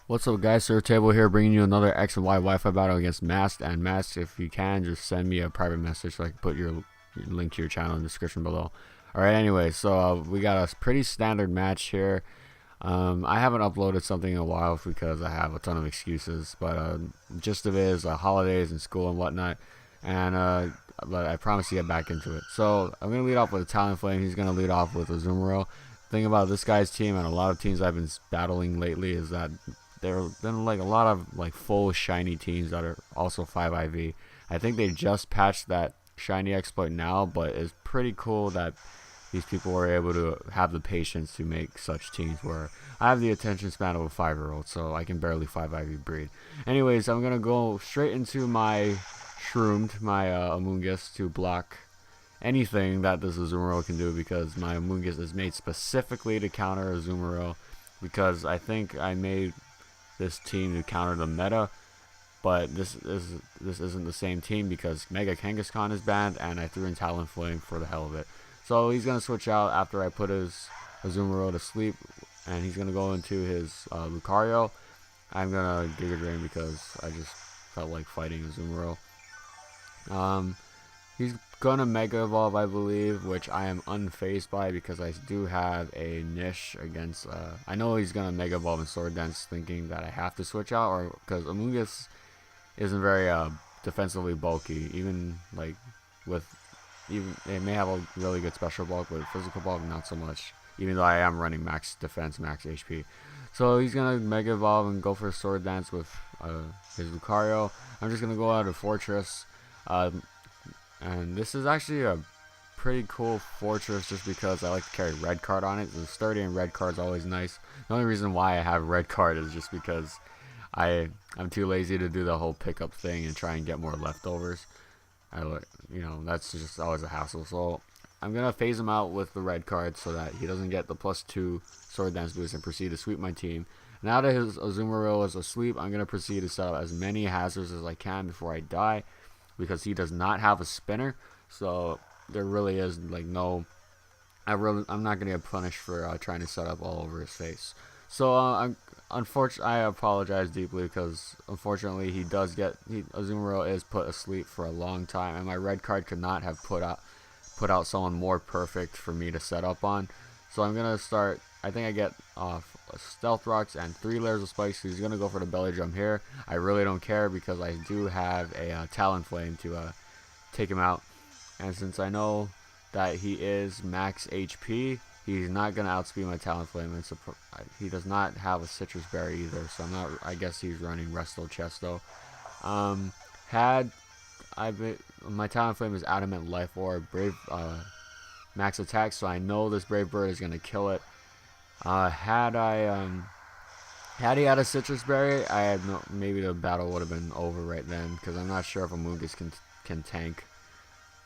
What's up, guys? Sir Table here, bringing you another X and Y Wi-Fi battle against Masked. And Masked, if you can, just send me a private message so I can put your link to your channel in the description below. All right. Anyway, so we got a pretty standard match here. I haven't uploaded something in a while because I have a ton of excuses, but gist of it is holidays and school and whatnot. And but I promise to get back into it. So I'm gonna lead off with a Talonflame. He's gonna lead off with a Azumarill. Thing about this guy's team and a lot of teams I've been battling lately is that there have been like a lot of like full shiny teams that are also 5IV. I think they just patched that shiny exploit now, but it's pretty cool that these people were able to have the patience to make such teams where I have the attention span of a 5-year-old, so I can barely 5IV breed. Anyways, I'm gonna go straight into my Shroomed, my Amoonguss, to block anything that this Azumarill can do, because my Amoonguss is made specifically to counter Azumarill, because I think I made this team to counter the meta, but this isn't the same team because Mega Kangaskhan is banned and I threw in Talonflame for the hell of it. So he's gonna switch out after I put his Azumarill to sleep, and he's gonna go into his Lucario. I'm gonna Giga Drain because I just felt like fighting Azumarill. He's gonna Mega Evolve, I believe, which I am unfazed by because I do have a niche against. I know he's gonna Mega Evolve and Sword Dance, thinking that I have to switch out, or because Amoonguss isn't very defensively bulky. Even like with even it may have a really good special bulk, but physical bulk not so much. Even though I am running max defense, max HP. So he's gonna Mega Evolve and go for a Sword Dance with his Lucario. I'm just gonna go out of Fortress. And this is actually a pretty cool fortress just because I like to carry red card on it. The sturdy and red card is always nice. The only reason why I have red card is just because I'm too lazy to do the whole pickup thing and try and get more leftovers. That's just always a hassle. So I'm gonna phase him out with the red card so that he doesn't get the +2 Sword Dance boost and proceed to sweep my team. Now that his Azumarill is asleep, I'm gonna proceed to set up as many hazards as I can before I die, because he does not have a spinner, so there really is like no. I'm not gonna get punished for trying to set up all over his face. So I apologize deeply because unfortunately Azumarill is put asleep for a long time, and my red card could not have put out someone more perfect for me to set up on. So I'm gonna start. I think I get Stealth Rocks and 3 layers of spikes. So he's gonna go for the belly drum here. I really don't care because I do have a Talonflame to take him out, and since I know that he is max HP, he's not gonna outspeed my Talonflame. And he does not have a Citrus Berry either, so I'm not. I guess he's running Resto Chesto. Had I been, my Talonflame is Adamant Life Orb, Brave max attack, so I know this Brave Bird is gonna kill it. Had he had a Citrus Berry, I had no. Maybe the battle would have been over right then, because I'm not sure if Amoonguss can tank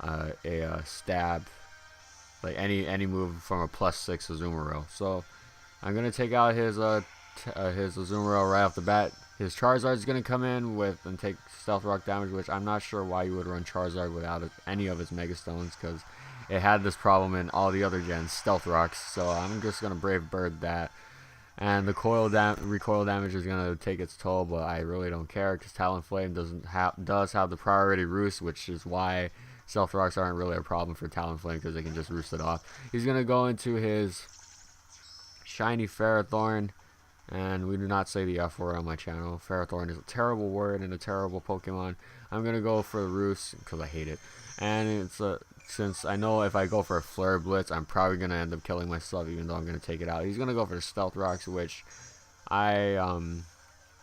a stab, like any move from a +6 Azumarill. So I'm gonna take out his Azumarill right off the bat. His Charizard is gonna come in with and take Stealth Rock damage, which I'm not sure why you would run Charizard without any of its Mega Stones, because it had this problem in all the other gens, Stealth Rocks. So I'm just gonna Brave Bird that, and the recoil damage is gonna take its toll, but I really don't care because Talonflame does have the priority roost, which is why Stealth Rocks aren't really a problem for Talonflame because they can just roost it off. He's gonna go into his shiny Ferrothorn, and we do not say the F word on my channel. Ferrothorn is a terrible word and a terrible Pokemon. I'm gonna go for the roost because I hate it, and since I know if I go for a Flare Blitz, I'm probably going to end up killing myself, even though I'm going to take it out. He's going to go for the Stealth Rocks, which other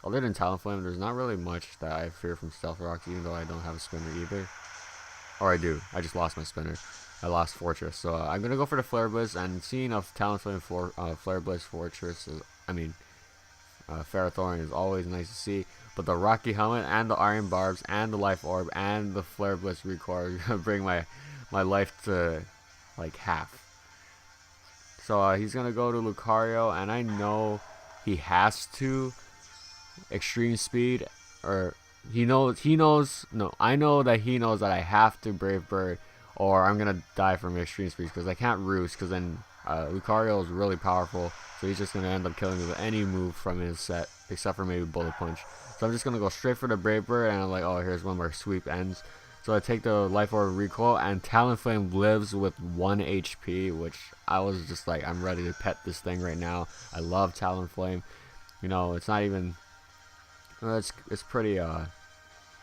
than Talonflame, there's not really much that I fear from Stealth Rocks, even though I don't have a spinner either. Or I do. I just lost my spinner. I lost Fortress. So I'm going to go for the Flare Blitz, and seeing a Talonflame Flare Blitz Fortress, Ferrothorn is always nice to see. But the Rocky Helmet and the Iron Barbs and the Life Orb and the Flare Blitz recoil are going to bring my life to like half. So he's gonna go to Lucario, and I know he has to extreme speed, or he knows no, I know that he knows that I have to Brave Bird or I'm gonna die from extreme speed, because I can't roost, because then Lucario is really powerful, so he's just going to end up killing me with any move from his set, except for maybe Bullet Punch. So I'm just going to go straight for the Brave Bird, and I'm like, oh, here's one where sweep ends. So I take the Life Orb recoil, and Talonflame lives with 1 HP, which I was just like, I'm ready to pet this thing right now. I love Talonflame. You know, it's not even, it's pretty, I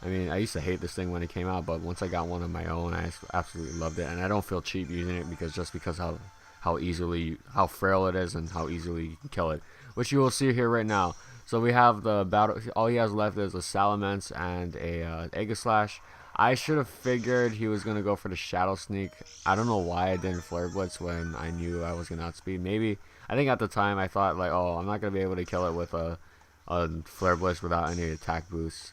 mean, I used to hate this thing when it came out, but once I got one of my own, I absolutely loved it. And I don't feel cheap using it because how frail it is and how easily you can kill it, which you will see here right now. So we have the battle. All he has left is a Salamence and a Aegislash. I should have figured he was going to go for the Shadow Sneak. I don't know why I didn't Flare Blitz when I knew I was going to outspeed. Maybe, I think at the time I thought like, oh, I'm not going to be able to kill it with a Flare Blitz without any attack boost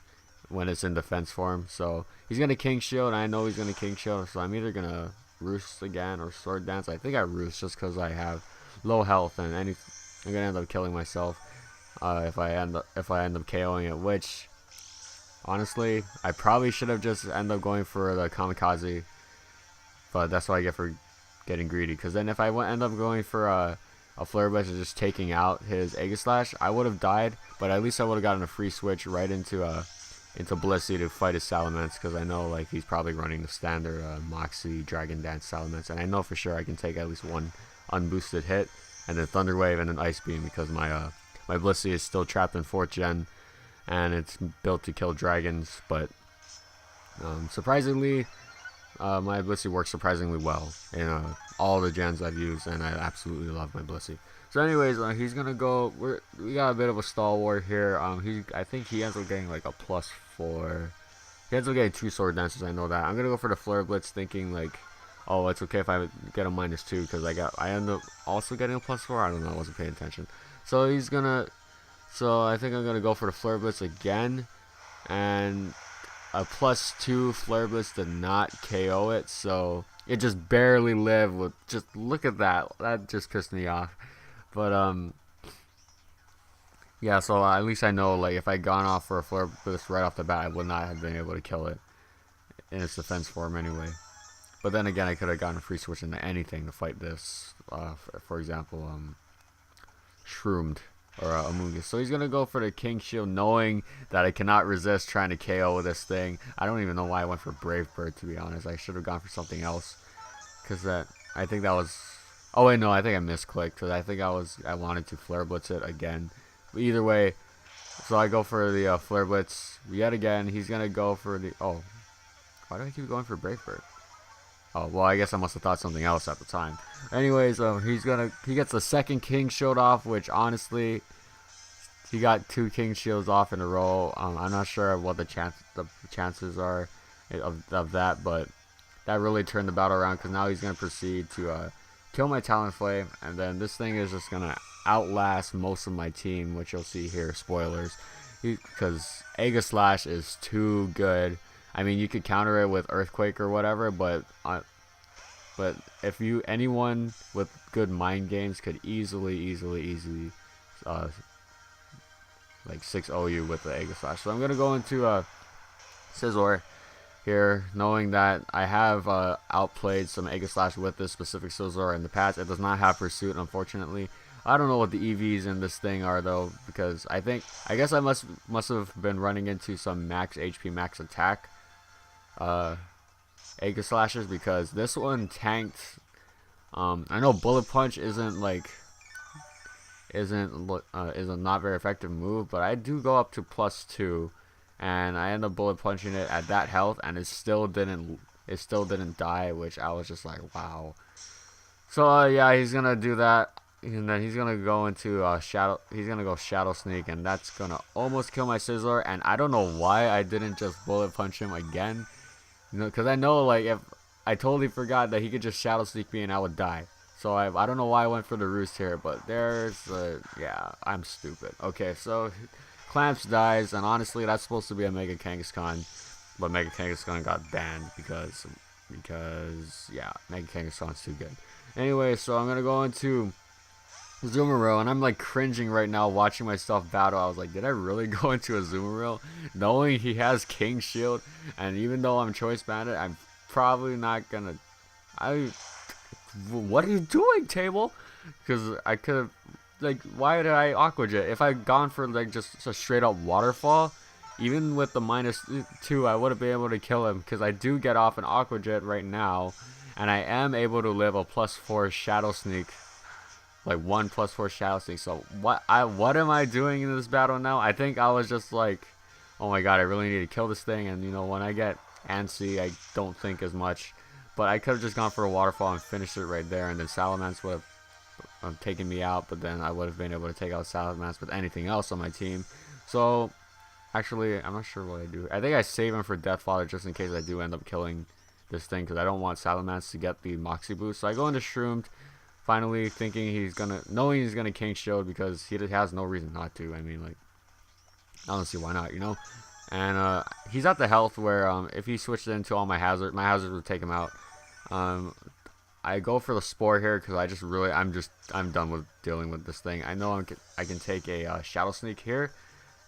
when it's in defense form. So he's going to King Shield, and I know he's going to King Shield, so I'm either going to Roost again or Sword Dance. I think I Roost just because I have low health, and I'm going to end up killing myself if I end up KOing it, which... honestly, I probably should have just ended up going for the Kamikaze, but that's what I get for getting greedy. Because then if I end up going for a Flare Blitz and just taking out his Aegislash, I would have died, but at least I would have gotten a free switch right into Blissey to fight his Salamence, because I know like he's probably running the standard Moxie Dragon Dance Salamence, and I know for sure I can take at least one unboosted hit, and then Thunder Wave and then Ice Beam, because my Blissey is still trapped in 4th gen. And it's built to kill dragons, but surprisingly, my Blissey works surprisingly well in all the gens I've used, and I absolutely love my Blissey. So anyways, he's gonna go. We got a bit of a stalwart here. I think he ends up getting like a +4. He ends up getting 2 Sword Dances. I know that. I'm gonna go for the Flare Blitz, thinking like, oh, it's okay if I get a -2 because I end up also getting a +4. I don't know. I wasn't paying attention. So he's gonna. So I think I'm going to go for the Flare Blitz again, and a +2 Flare Blitz did not KO it, so it just barely lived with, just look at that, that just pissed me off. But yeah, so at least I know like if I gone off for a Flare Blitz right off the bat, I would not have been able to kill it in its defense form anyway. But then again, I could have gotten a free switch into anything to fight this, for example, Shroomed. Or Amoonguss. So he's going to go for the King Shield, knowing that I cannot resist trying to KO this thing. I don't even know why I went for Brave Bird, to be honest. I should have gone for something else. Because I think that was... oh, wait, no, I think I misclicked. Because I think I wanted to Flare Blitz it again. But either way, so I go for the Flare Blitz yet again. He's going to go for the... oh, why do I keep going for Brave Bird? Oh, well, I guess I must have thought something else at the time. Anyways, he gets the second King Shield off, which honestly, he got 2 King Shields off in a row. I'm not sure what the chances are of that, but that really turned the battle around, because now he's going to proceed to kill my Talonflame, and then this thing is just going to outlast most of my team, which you'll see here, spoilers, because Aegislash is too good. I mean, you could counter it with Earthquake or whatever, but if anyone with good mind games could easily like 6-0 you with the Aegislash. So I'm gonna go into Scizor here, knowing that I have outplayed some Aegislash with this specific Scizor in the past. It does not have Pursuit, unfortunately. I don't know what the EVs in this thing are though, because I guess I must have been running into some max HP, max attack Aegislashes, because this one tanked. I know Bullet Punch isn't a not very effective move, but I do go up to +2, and I end up Bullet Punching it at that health, and it still didn't die, which I was just like, wow. So yeah, he's gonna do that, and then he's gonna go into Shadow. He's gonna go Shadow Sneak, and that's gonna almost kill my Scizor. And I don't know why I didn't just Bullet Punch him again. You know, because I know, like, if I totally forgot that he could just Shadow Sneak me and I would die. So I don't know why I went for the Roost here, but yeah, I'm stupid. Okay, so Clamps dies, and honestly, that's supposed to be a Mega Kangaskhan, but Mega Kangaskhan got banned because yeah, Mega Kangaskhan's too good. Anyway, so I'm gonna go into Azumarill, and I'm like cringing right now watching myself battle. I was like, did I really go into Azumarill knowing he has King Shield? And even though I'm Choice Bandit, I'm probably not gonna. what are you doing, table? Because I could have, like, why did I Aqua Jet? If I'd gone for, like, just a straight up waterfall, even with the -2, I would have been able to kill him, because I do get off an Aqua Jet right now, and I am able to live a +4 Shadow Sneak, like 1 +4 Shadow Sneak. So what am I doing in this battle now? I think I was just like, oh my god, I really need to kill this thing, and you know, when I get antsy, I don't think as much. But I could have just gone for a waterfall and finished it right there, and then Salamence would have taken me out, but then I would have been able to take out Salamence with anything else on my team. So actually, I'm not sure what I do. I think I save him for Deathfather just in case I do end up killing this thing, because I don't want Salamence to get the Moxie boost. So I go into Shroomed, finally knowing he's gonna King Shield, because he has no reason not to. I mean, like, I don't see why not, you know. And he's at the health where if he switched into all my hazard would take him out. I go for the Spore here because I'm done with dealing with this thing. I know I can take a Shadow Sneak here,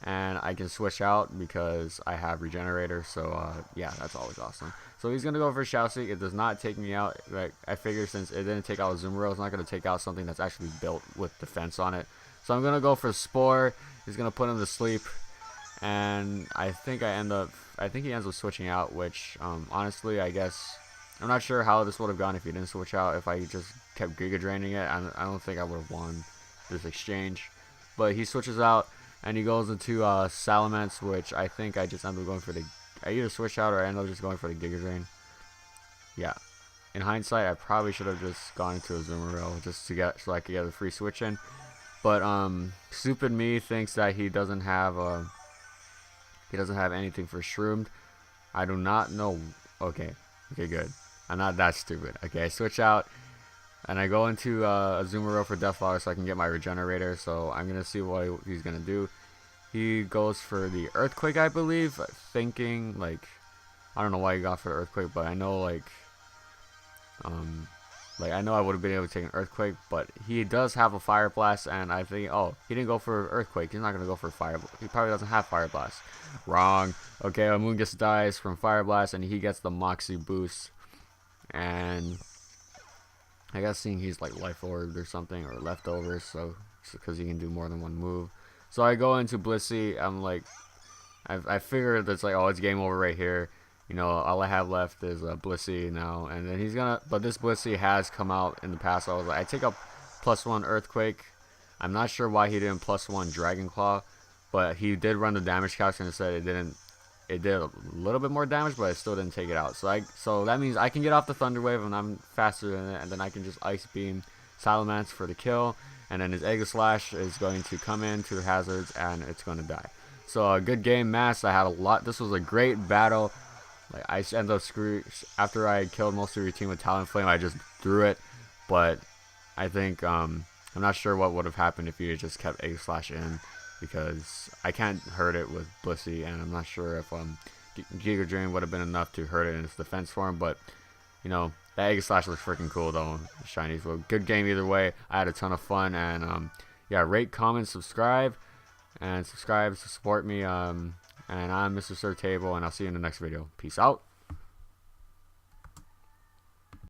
and I can switch out because I have Regenerator. So yeah, that's always awesome. So he's gonna go for Shadow Sneak. It does not take me out. Like, I figure since it didn't take out Azumarill, it's not gonna take out something that's actually built with defense on it. So I'm gonna go for Spore. He's gonna put him to sleep, and I think he ends up switching out. Which honestly, I guess I'm not sure how this would have gone if he didn't switch out. If I just kept Giga Draining it, I don't think I would have won this exchange. But he switches out, and he goes into Salamence, which I think I just end up going for I either switch out or I end up just going for the Giga Drain. Yeah. In hindsight, I probably should have just gone into Azumarill just so I could get a free switch in. But stupid me thinks that he doesn't have anything for Shroomed. I do not know. Okay, good. I'm not that stupid. Okay, I switch out, and I go into Azumarill for Deathflogger so I can get my Regenerator. So I'm gonna see what he's gonna do. He goes for the Earthquake, I believe, thinking, like, I don't know why he got for the Earthquake, but I know, like I know I would have been able to take an Earthquake, but he does have a Fire Blast, and I think, oh, he didn't go for Earthquake. He's not going to go for Fire Blast. He probably doesn't have Fire Blast. Wrong. Okay, Amoonguss dies from Fire Blast, and he gets the Moxie boost. And I guess seeing he's like Life Orb or something, or Leftovers, so because he can do more than one move. So I go into Blissey. I'm like, I figured that's like, oh, it's game over right here. You know, all I have left is Blissey now, and then but this Blissey has come out in the past. So I was like, I take up +1 Earthquake. I'm not sure why he didn't +1 Dragon Claw, but he did run the damage calc and it said it did a little bit more damage, but it still didn't take it out. So that means I can get off the Thunder Wave, and I'm faster than it, and then I can just Ice Beam Salamence for the kill, and then his Aegislash is going to come into the hazards, and it's going to die. So a good game, Mass. I had a lot. This was a great battle. Like, I ended up after I killed most of your team with Talonflame, I just threw it. But I think I'm not sure what would have happened if you had just kept Aegislash in, because I can't hurt it with Blissey, and I'm not sure if Giga Drain would have been enough to hurt it in its defense form. But you know, that Aegislash looks freaking cool though, shiny. So good game either way. I had a ton of fun, and yeah, rate, comment, subscribe to support me. And I'm Mr. Sir Table, and I'll see you in the next video. Peace out.